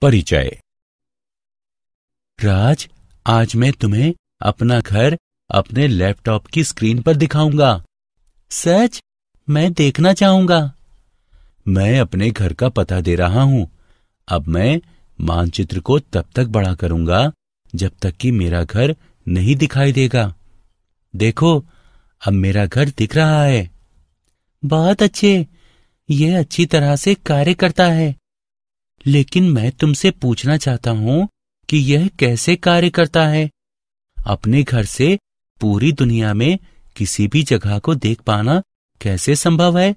परिचय। राज, आज मैं तुम्हें अपना घर अपने लैपटॉप की स्क्रीन पर दिखाऊंगा। सच? मैं देखना चाहूंगा। मैं अपने घर का पता दे रहा हूं। अब मैं मानचित्र को तब तक बड़ा करूंगा जब तक कि मेरा घर नहीं दिखाई देगा। देखो, अब मेरा घर दिख रहा है। बहुत अच्छे, यह अच्छी तरह से कार्य करता है। लेकिन मैं तुमसे पूछना चाहता हूं कि यह कैसे कार्य करता है। अपने घर से पूरी दुनिया में किसी भी जगह को देख पाना कैसे संभव है?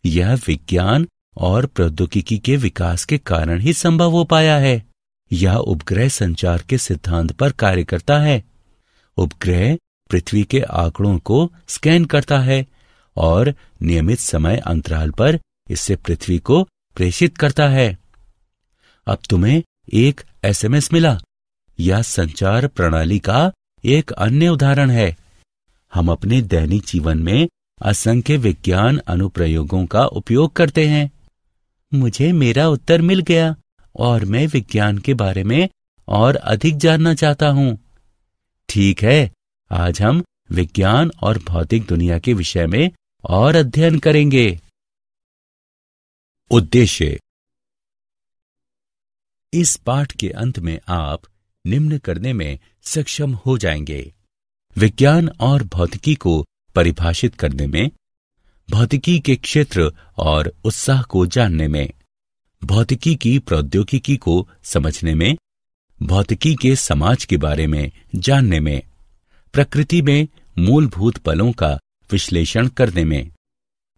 यह विज्ञान और प्रौद्योगिकी के विकास के कारण ही संभव हो पाया है। यह उपग्रह संचार के सिद्धांत पर कार्य करता है। उपग्रह पृथ्वी के आंकड़ों को स्कैन करता है और नियमित समय अंतराल पर इससे पृथ्वी को प्रेषित करता है। अब तुम्हें एक एसएमएस मिला। यह संचार प्रणाली का एक अन्य उदाहरण है। हम अपने दैनिक जीवन में असंख्य विज्ञान अनुप्रयोगों का उपयोग करते हैं। मुझे मेरा उत्तर मिल गया और मैं विज्ञान के बारे में और अधिक जानना चाहता हूं। ठीक है, आज हम विज्ञान और भौतिक दुनिया के विषय में और अध्ययन करेंगे। उद्देश्य। इस पाठ के अंत में आप निम्न करने में सक्षम हो जाएंगे: विज्ञान और भौतिकी को परिभाषित करने में, भौतिकी के क्षेत्र और उत्साह को जानने में, भौतिकी की प्रौद्योगिकी को समझने में, भौतिकी के समाज के बारे में जानने में, प्रकृति में मूलभूत बलों का विश्लेषण करने में,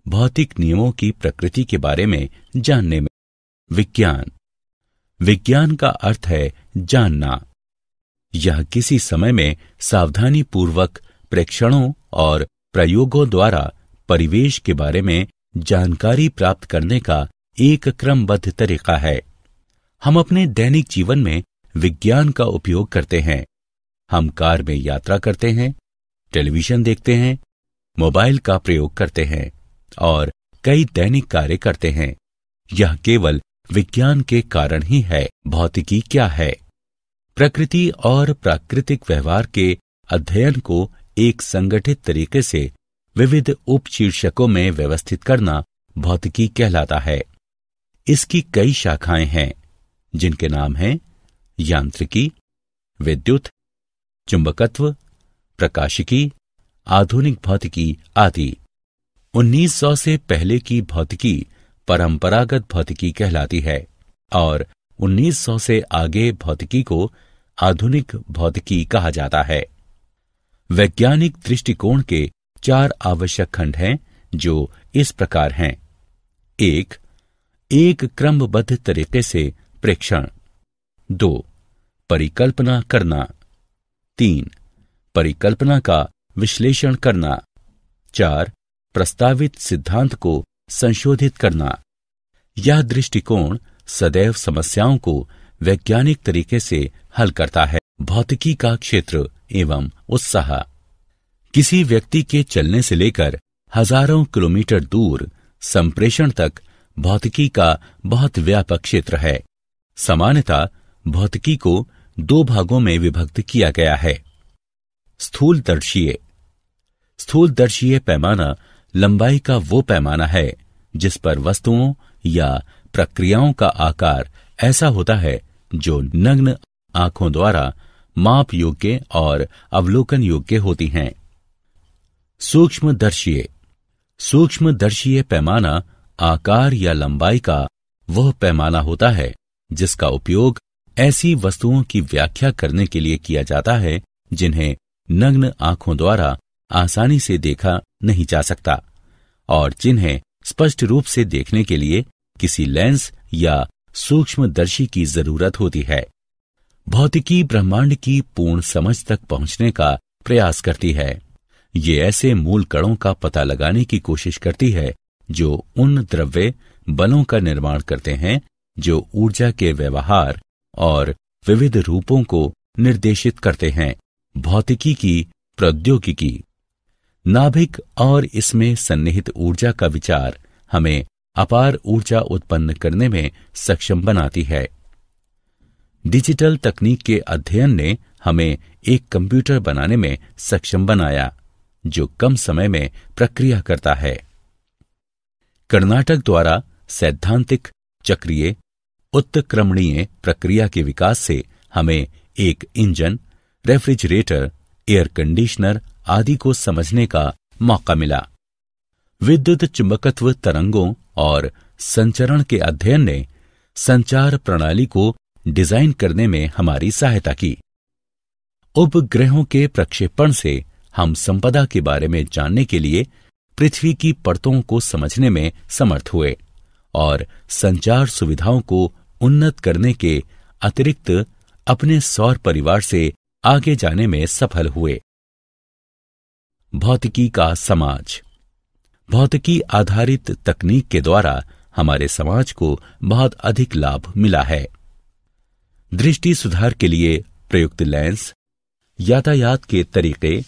भौतिक नियमों की प्रकृति के बारे में जानने में। विज्ञान। विज्ञान का अर्थ है जानना। यह किसी समय में सावधानी पूर्वक प्रेक्षणों और प्रयोगों द्वारा परिवेश के बारे में जानकारी प्राप्त करने का एक क्रमबद्ध तरीका है। हम अपने दैनिक जीवन में विज्ञान का उपयोग करते हैं। हम कार में यात्रा करते हैं, टेलीविजन देखते हैं, मोबाइल का प्रयोग करते हैं और कई दैनिक कार्य करते हैं। यह केवल विज्ञान के कारण ही है। भौतिकी क्या है? प्रकृति और प्राकृतिक व्यवहार के अध्ययन को एक संगठित तरीके से विविध उपशीर्षकों में व्यवस्थित करना भौतिकी कहलाता है। इसकी कई शाखाएं हैं, जिनके नाम हैं यांत्रिकी, विद्युत, चुंबकत्व, प्रकाशिकी, आधुनिक भौतिकी आदि। 1900 से पहले की भौतिकी परंपरागत भौतिकी कहलाती है और 1900 से आगे भौतिकी को आधुनिक भौतिकी कहा जाता है। वैज्ञानिक दृष्टिकोण के 4 आवश्यक खंड हैं, जो इस प्रकार हैं: एक क्रमबद्ध तरीके से प्रेक्षण। 2 परिकल्पना करना। 3 परिकल्पना का विश्लेषण करना। 4 प्रस्तावित सिद्धांत को संशोधित करना। यह दृष्टिकोण सदैव समस्याओं को वैज्ञानिक तरीके से हल करता है। भौतिकी का क्षेत्र एवं उत्साह। किसी व्यक्ति के चलने से लेकर हजारों किलोमीटर दूर संप्रेषण तक भौतिकी का बहुत व्यापक क्षेत्र है। सामान्यतः भौतिकी को 2 भागों में विभक्त किया गया है: स्थूलदर्शीय। स्थूलदर्शीय पैमाना लंबाई का वो पैमाना है जिस पर वस्तुओं या प्रक्रियाओं का आकार ऐसा होता है जो नग्न आंखों द्वारा माप योग्य और अवलोकन योग्य होती हैं। सूक्ष्मदर्शीय। सूक्ष्मदर्शीय पैमाना आकार या लंबाई का वह पैमाना होता है जिसका उपयोग ऐसी वस्तुओं की व्याख्या करने के लिए किया जाता है जिन्हें नग्न आंखों द्वारा आसानी से देखा नहीं जा सकता और जिन्हें स्पष्ट रूप से देखने के लिए किसी लेंस या सूक्ष्मदर्शी की जरूरत होती है। भौतिकी ब्रह्मांड की पूर्ण समझ तक पहुंचने का प्रयास करती है। ये ऐसे मूल कणों का पता लगाने की कोशिश करती है जो उन द्रव्य बलों का निर्माण करते हैं जो ऊर्जा के व्यवहार और विविध रूपों को निर्देशित करते हैं। भौतिकी की प्रौद्योगिकी। नाभिक और इसमें सन्निहित ऊर्जा का विचार हमें अपार ऊर्जा उत्पन्न करने में सक्षम बनाती है। डिजिटल तकनीक के अध्ययन ने हमें एक कंप्यूटर बनाने में सक्षम बनाया जो कम समय में प्रक्रिया करता है। कर्नाटक द्वारा सैद्धांतिक चक्रीय उत्क्रमणीय प्रक्रिया के विकास से हमें एक इंजन, रेफ्रिजरेटर, एयर कंडीशनर आदि को समझने का मौका मिला। विद्युत चुंबकत्व तरंगों और संचरण के अध्ययन ने संचार प्रणाली को डिजाइन करने में हमारी सहायता की। उपग्रहों के प्रक्षेपण से हम संपदा के बारे में जानने के लिए पृथ्वी की परतों को समझने में समर्थ हुए और संचार सुविधाओं को उन्नत करने के अतिरिक्त अपने सौर परिवार से आगे जाने में सफल हुए। भौतिकी का समाज। भौतिकी आधारित तकनीक के द्वारा हमारे समाज को बहुत अधिक लाभ मिला है। दृष्टि सुधार के लिए प्रयुक्त लेंस, यातायात के तरीके,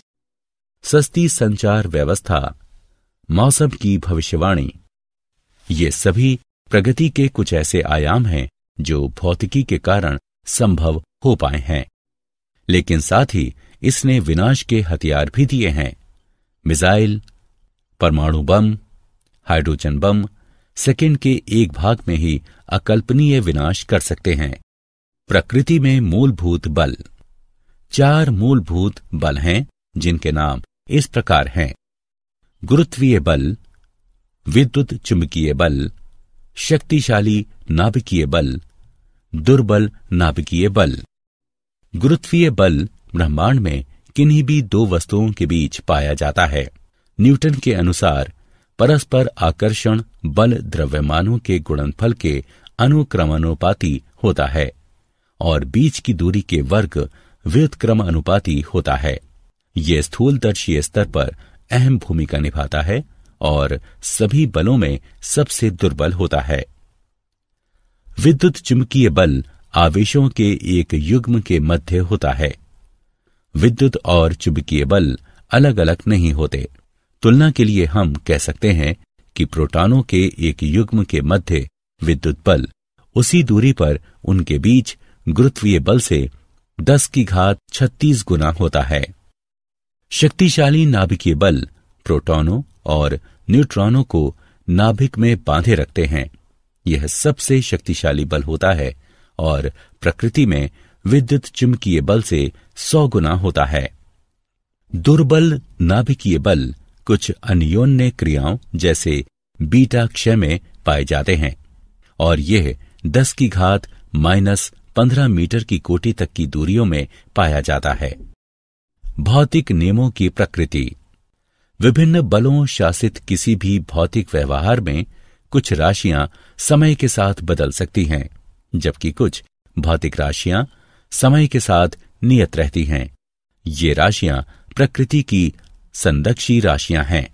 सस्ती संचार व्यवस्था, मौसम की भविष्यवाणी, ये सभी प्रगति के कुछ ऐसे आयाम हैं जो भौतिकी के कारण संभव हो पाए हैं। लेकिन साथ ही इसने विनाश के हथियार भी दिए हैं। मिसाइल, परमाणु बम, हाइड्रोजन बम सेकंड के एक भाग में ही अकल्पनीय विनाश कर सकते हैं। प्रकृति में मूलभूत बल। 4 मूलभूत बल हैं जिनके नाम इस प्रकार हैं: गुरुत्वीय बल, विद्युत चुंबकीय बल, शक्तिशाली नाभिकीय बल, दुर्बल नाभिकीय बल। गुरुत्वीय बल ब्रह्मांड में किन्हीं भी 2 वस्तुओं के बीच पाया जाता है। न्यूटन के अनुसार परस्पर आकर्षण बल द्रव्यमानों के गुणनफल के अनुक्रमानुपाती होता है और बीच की दूरी के वर्ग व्युत्क्रम अनुपाती होता है। यह स्थूलदर्शीय स्तर पर अहम भूमिका निभाता है और सभी बलों में सबसे दुर्बल होता है। विद्युत चुंबकीय बल आवेशों के एक युग्म के मध्य होता है। विद्युत और चुंबकीय बल अलग अलग नहीं होते। तुलना के लिए हम कह सकते हैं कि प्रोटॉनों के एक युग्म के मध्य विद्युत बल उसी दूरी पर उनके बीच गुरुत्वीय बल से 10⁻36 गुना होता है। शक्तिशाली नाभिकीय बल प्रोटॉनों और न्यूट्रॉनों को नाभिक में बांधे रखते हैं। यह सबसे शक्तिशाली बल होता है और प्रकृति में विद्युत चुंबकीय बल से 100 गुना होता है। दुर्बल नाभिकीय बल कुछ अन्योन्य क्रियाओं जैसे बीटा क्षय में पाए जाते हैं और यह 10⁻⁻15 मीटर की कोटि तक की दूरियों में पाया जाता है। भौतिक नियमों की प्रकृति। विभिन्न बलों शासित किसी भी भौतिक व्यवहार में कुछ राशियां समय के साथ बदल सकती हैं, जबकि कुछ भौतिक राशियां समय के साथ नियत रहती हैं। ये राशियां प्रकृति की संदक्षी राशियां हैं।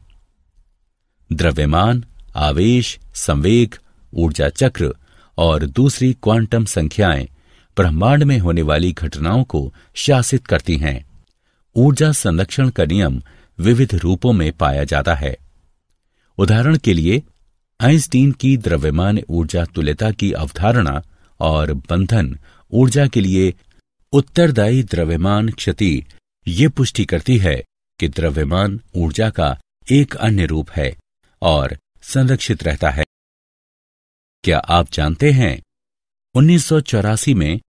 द्रव्यमान, आवेश, संवेग, ऊर्जा चक्र और दूसरी क्वांटम संख्याएं ब्रह्मांड में होने वाली घटनाओं को शासित करती हैं। ऊर्जा संरक्षण का नियम विविध रूपों में पाया जाता है। उदाहरण के लिए आइंस्टीन की द्रव्यमान ऊर्जा तुल्यता की अवधारणा और बंधन ऊर्जा के लिए उत्तरदायी द्रव्यमान क्षति ये पुष्टि करती है कि द्रव्यमान ऊर्जा का एक अन्य रूप है और संरक्षित रहता है। क्या आप जानते हैं 1984 में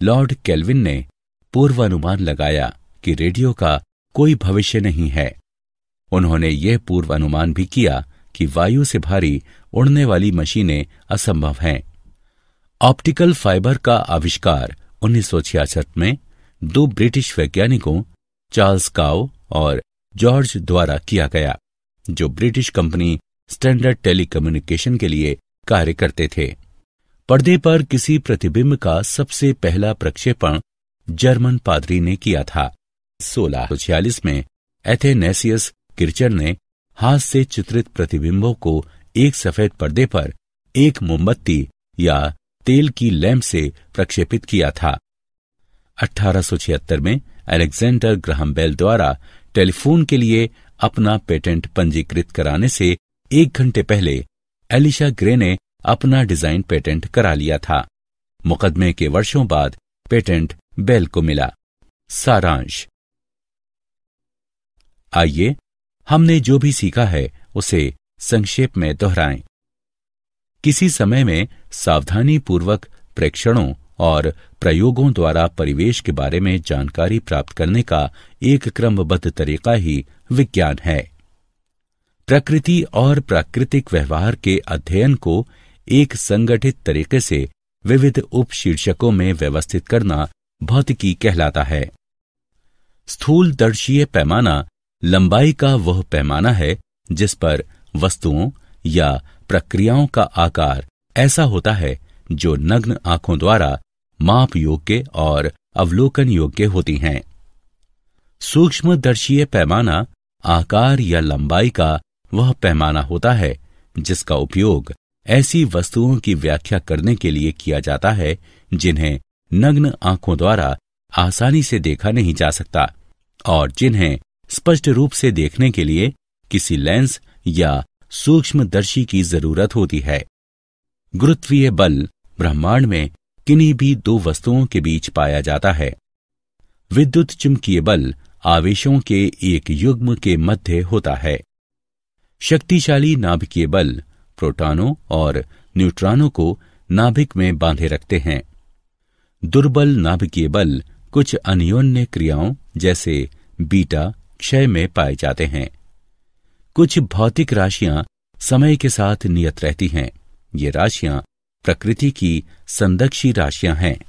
लॉर्ड केल्विन ने पूर्वानुमान लगाया कि रेडियो का कोई भविष्य नहीं है। उन्होंने यह पूर्वानुमान भी किया कि वायु से भारी उड़ने वाली मशीनें असंभव हैं। ऑप्टिकल फाइबर का आविष्कार 1966 में 2 ब्रिटिश वैज्ञानिकों चार्ल्स काउ और जॉर्ज द्वारा किया गया, जो ब्रिटिश कंपनी स्टैंडर्ड टेलीकम्युनिकेशन के लिए कार्य करते थे। पर्दे पर किसी प्रतिबिंब का सबसे पहला प्रक्षेपण जर्मन पादरी ने किया था। 1646 में एथेनेसियस किर्चर ने हाथ से चित्रित प्रतिबिंबों को एक सफेद पर्दे पर एक मोमबत्ती या तेल की लैंप से प्रक्षेपित किया था। 1876 में अलेक्जेंडर ग्राहम बेल द्वारा टेलीफोन के लिए अपना पेटेंट पंजीकृत कराने से 1 घंटे पहले एलिशा ग्रे ने अपना डिजाइन पेटेंट करा लिया था। मुकदमे के वर्षों बाद पेटेंट बेल को मिला। सारांश। आइए हमने जो भी सीखा है उसे संक्षेप में दोहराएं। किसी समय में सावधानी पूर्वक प्रेक्षणों और प्रयोगों द्वारा परिवेश के बारे में जानकारी प्राप्त करने का एक क्रमबद्ध तरीका ही विज्ञान है। प्रकृति और प्राकृतिक व्यवहार के अध्ययन को एक संगठित तरीके से विविध उपशीर्षकों में व्यवस्थित करना भौतिकी कहलाता है। स्थूलदर्शीय पैमाना लंबाई का वह पैमाना है जिस पर वस्तुओं या प्रक्रियाओं का आकार ऐसा होता है जो नग्न आंखों द्वारा माप योग्य और अवलोकन योग्य होती हैं। सूक्ष्मदर्शीय पैमाना आकार या लंबाई का वह पैमाना होता है जिसका उपयोग ऐसी वस्तुओं की व्याख्या करने के लिए किया जाता है जिन्हें नग्न आंखों द्वारा आसानी से देखा नहीं जा सकता और जिन्हें स्पष्ट रूप से देखने के लिए किसी लेंस या सूक्ष्मदर्शी की जरूरत होती है। गुरुत्वीय बल ब्रह्मांड में किन्हीं भी दो वस्तुओं के बीच पाया जाता है। विद्युत चुंबकीय बल आवेशों के एक युग्म के मध्य होता है। शक्तिशाली नाभिकीय बल प्रोटॉनों और न्यूट्रॉनों को नाभिक में बांधे रखते हैं। दुर्बल नाभिकीय बल कुछ अन्योन्य क्रियाओं जैसे बीटा क्षय में पाए जाते हैं। कुछ भौतिक राशियां समय के साथ नियत रहती हैं। ये राशियां प्रकृति की संदक्षी राशियां हैं।